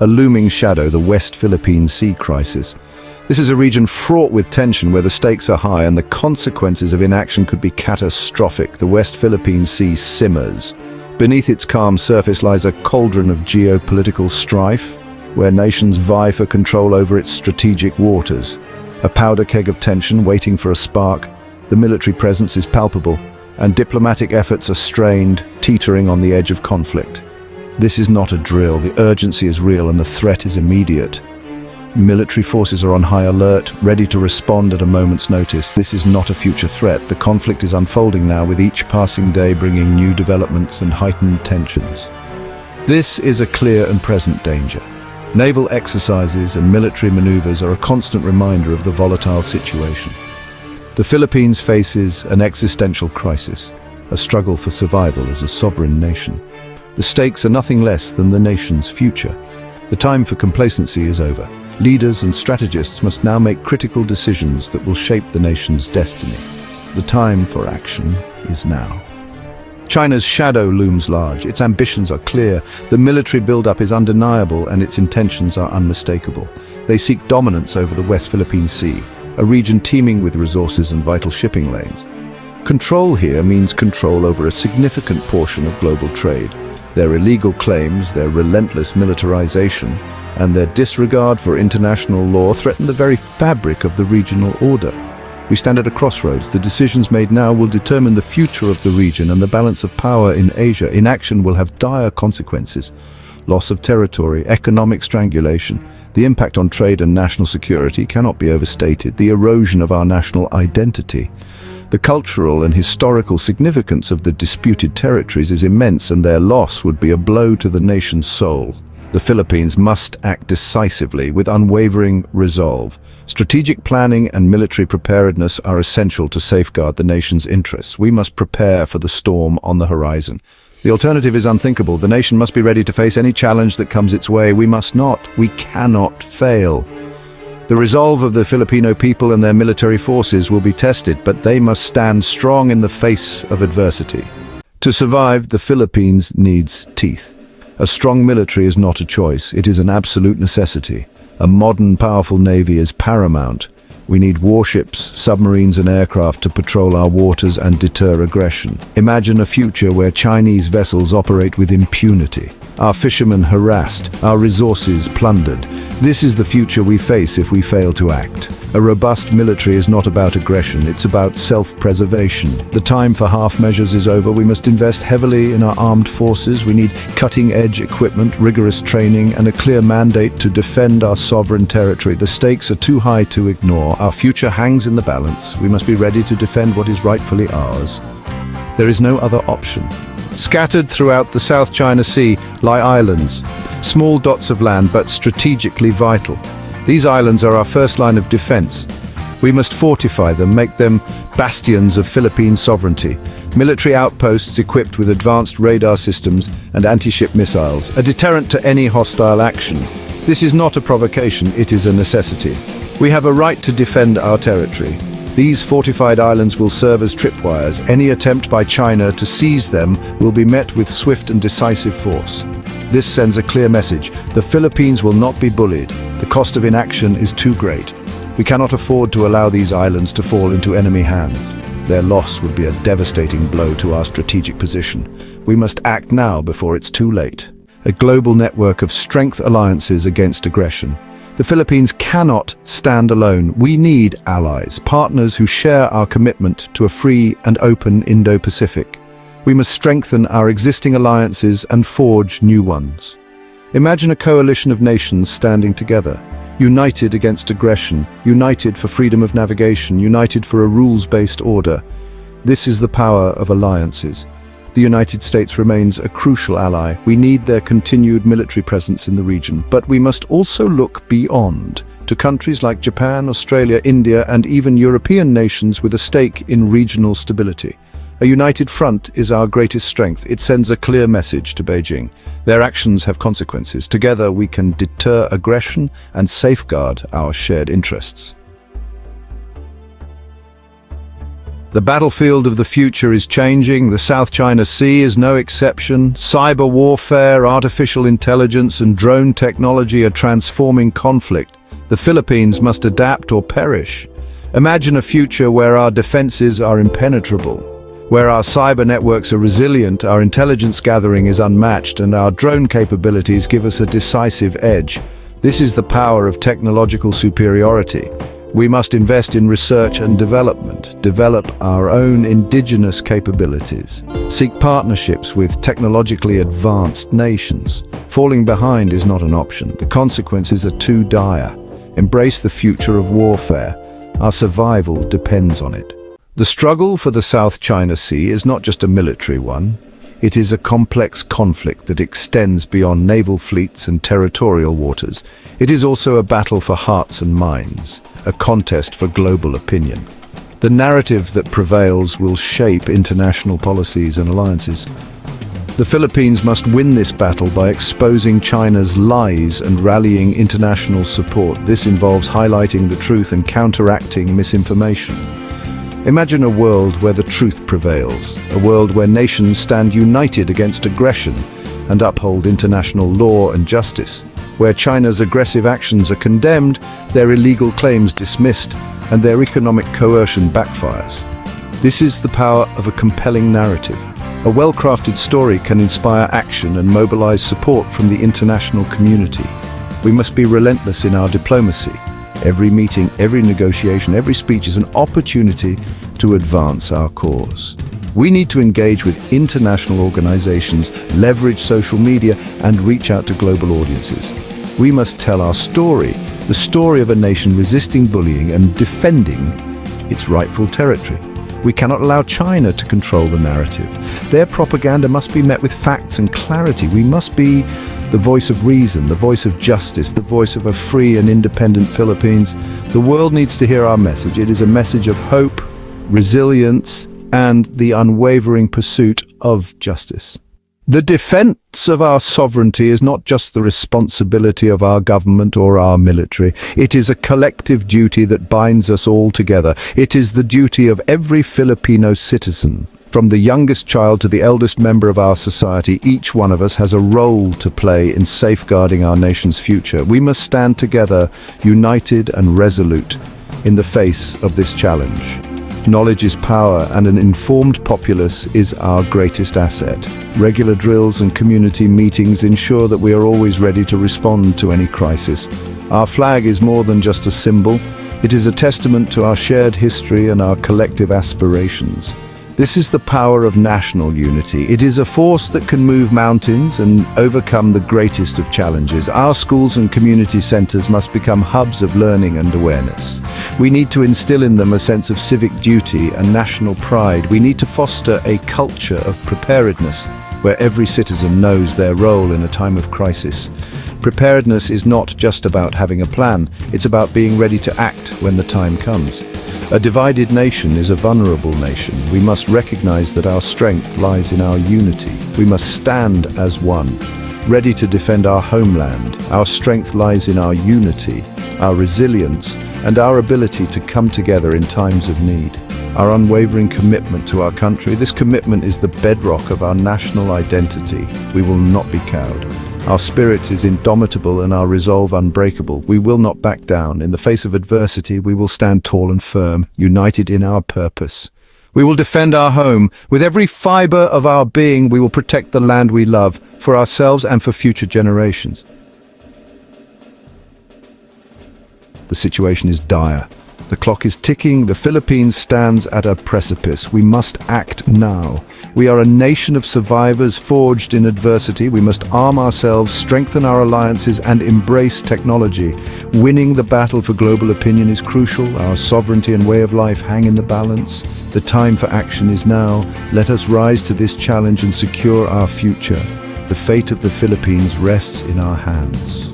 a looming shadow, the West Philippine Sea crisis. This is a region fraught with tension where the stakes are high and the consequences of inaction could be catastrophic. The West Philippine Sea simmers. Beneath its calm surface lies a cauldron of geopolitical strife, where nations vie for control over its strategic waters. A powder keg of tension waiting for a spark. The military presence is palpable, and diplomatic efforts are strained, teetering on the edge of conflict. This is not a drill. The urgency is real and the threat is immediate. Military forces are on high alert, ready to respond at a moment's notice. This is not a future threat. The conflict is unfolding now, with each passing day bringing new developments and heightened tensions. This is a clear and present danger. Naval exercises and military maneuvers are a constant reminder of the volatile situation. The Philippines faces an existential crisis, a struggle for survival as a sovereign nation. The stakes are nothing less than the nation's future. The time for complacency is over. Leaders and strategists must now make critical decisions that will shape the nation's destiny. The time for action is now. China's shadow looms large. Its ambitions are clear. The military buildup is undeniable and its intentions are unmistakable. They seek dominance over the West Philippine Sea, a region teeming with resources and vital shipping lanes. Control here means control over a significant portion of global trade. Their illegal claims, their relentless militarization, and their disregard for international law threaten the very fabric of the regional order. We stand at a crossroads. The decisions made now will determine the future of the region and the balance of power in Asia. Inaction will have dire consequences. Loss of territory, economic strangulation. The impact on trade and national security cannot be overstated. The erosion of our national identity. The cultural and historical significance of the disputed territories is immense, and their loss would be a blow to the nation's soul. The Philippines must act decisively with unwavering resolve. Strategic planning and military preparedness are essential to safeguard the nation's interests. We must prepare for the storm on the horizon. The alternative is unthinkable. The nation must be ready to face any challenge that comes its way. We cannot fail. The resolve of the Filipino people and their military forces will be tested, but they must stand strong in the face of adversity. To survive, the Philippines needs teeth. A strong military is not a choice, it is an absolute necessity. A modern, powerful navy is paramount. We need warships, submarines and aircraft to patrol our waters and deter aggression. Imagine a future where Chinese vessels operate with impunity, our fishermen harassed, our resources plundered. This is the future we face if we fail to act. A robust military is not about aggression, it's about self-preservation. The time for half measures is over. We must invest heavily in our armed forces. We need cutting-edge equipment, rigorous training, and a clear mandate to defend our sovereign territory. The stakes are too high to ignore. Our future hangs in the balance. We must be ready to defend what is rightfully ours. There is no other option. Scattered throughout the South China Sea lie islands, small dots of land but strategically vital. These islands are our first line of defense. We must fortify them, make them bastions of Philippine sovereignty. Military outposts equipped with advanced radar systems and anti-ship missiles, a deterrent to any hostile action. This is not a provocation, it is a necessity. We have a right to defend our territory. These fortified islands will serve as tripwires. Any attempt by China to seize them will be met with swift and decisive force. This sends a clear message. The Philippines will not be bullied. The cost of inaction is too great. We cannot afford to allow these islands to fall into enemy hands. Their loss would be a devastating blow to our strategic position. We must act now before it's too late. A global network of strength alliances against aggression. The Philippines cannot stand alone. We need allies, partners who share our commitment to a free and open Indo-Pacific. We must strengthen our existing alliances and forge new ones. Imagine a coalition of nations standing together, united against aggression, united for freedom of navigation, united for a rules-based order. This is the power of alliances. The United States remains a crucial ally. We need their continued military presence in the region, but we must also look beyond, to countries like Japan, Australia, India, and even European nations with a stake in regional stability. A united front is our greatest strength. It sends a clear message to Beijing. Their actions have consequences. Together we can deter aggression and safeguard our shared interests. The battlefield of the future is changing. The South China Sea is no exception. Cyber warfare, artificial intelligence, and drone technology are transforming conflict. The Philippines must adapt or perish. Imagine a future where our defenses are impenetrable, where our cyber networks are resilient, our intelligence gathering is unmatched, and our drone capabilities give us a decisive edge. This is the power of technological superiority. We must invest in research and development, develop our own indigenous capabilities, seek partnerships with technologically advanced nations. Falling behind is not an option. The consequences are too dire. Embrace the future of warfare. Our survival depends on it. The struggle for the South China Sea is not just a military one. It is a complex conflict that extends beyond naval fleets and territorial waters. It is also a battle for hearts and minds, a contest for global opinion. The narrative that prevails will shape international policies and alliances. The Philippines must win this battle by exposing China's lies and rallying international support. This involves highlighting the truth and counteracting misinformation. Imagine a world where the truth prevails, a world where nations stand united against aggression and uphold international law and justice, where China's aggressive actions are condemned, their illegal claims dismissed, and their economic coercion backfires. This is the power of a compelling narrative. A well-crafted story can inspire action and mobilize support from the international community. We must be relentless in our diplomacy. Every meeting, every negotiation, every speech is an opportunity to advance our cause. We need to engage with international organizations, leverage social media, and reach out to global audiences. We must tell our story, the story of a nation resisting bullying and defending its rightful territory. We cannot allow China to control the narrative. Their propaganda must be met with facts and clarity. We must be the voice of reason, the voice of justice, the voice of a free and independent Philippines. The world needs to hear our message. It is a message of hope, resilience, and the unwavering pursuit of justice. The defense of our sovereignty is not just the responsibility of our government or our military. It is a collective duty that binds us all together. It is the duty of every Filipino citizen. From the youngest child to the eldest member of our society, each one of us has a role to play in safeguarding our nation's future. We must stand together, united and resolute, in the face of this challenge. Knowledge is power, and an informed populace is our greatest asset. Regular drills and community meetings ensure that we are always ready to respond to any crisis. Our flag is more than just a symbol. It is a testament to our shared history and our collective aspirations. This is the power of national unity. It is a force that can move mountains and overcome the greatest of challenges. Our schools and community centers must become hubs of learning and awareness. We need to instill in them a sense of civic duty and national pride. We need to foster a culture of preparedness where every citizen knows their role in a time of crisis. Preparedness is not just about having a plan, it's about being ready to act when the time comes. A divided nation is a vulnerable nation. We must recognize that our strength lies in our unity. We must stand as one, ready to defend our homeland. Our strength lies in our unity, our resilience, and our ability to come together in times of need. Our unwavering commitment to our country, this commitment is the bedrock of our national identity. We will not be cowed. Our spirit is indomitable and our resolve unbreakable. We will not back down. In the face of adversity, we will stand tall and firm, united in our purpose. We will defend our home. With every fiber of our being, we will protect the land we love, for ourselves and for future generations. The situation is dire. The clock is ticking. The Philippines stands at a precipice. We must act now. We are a nation of survivors forged in adversity. We must arm ourselves, strengthen our alliances, and embrace technology. Winning the battle for global opinion is crucial. Our sovereignty and way of life hang in the balance. The time for action is now. Let us rise to this challenge and secure our future. The fate of the Philippines rests in our hands.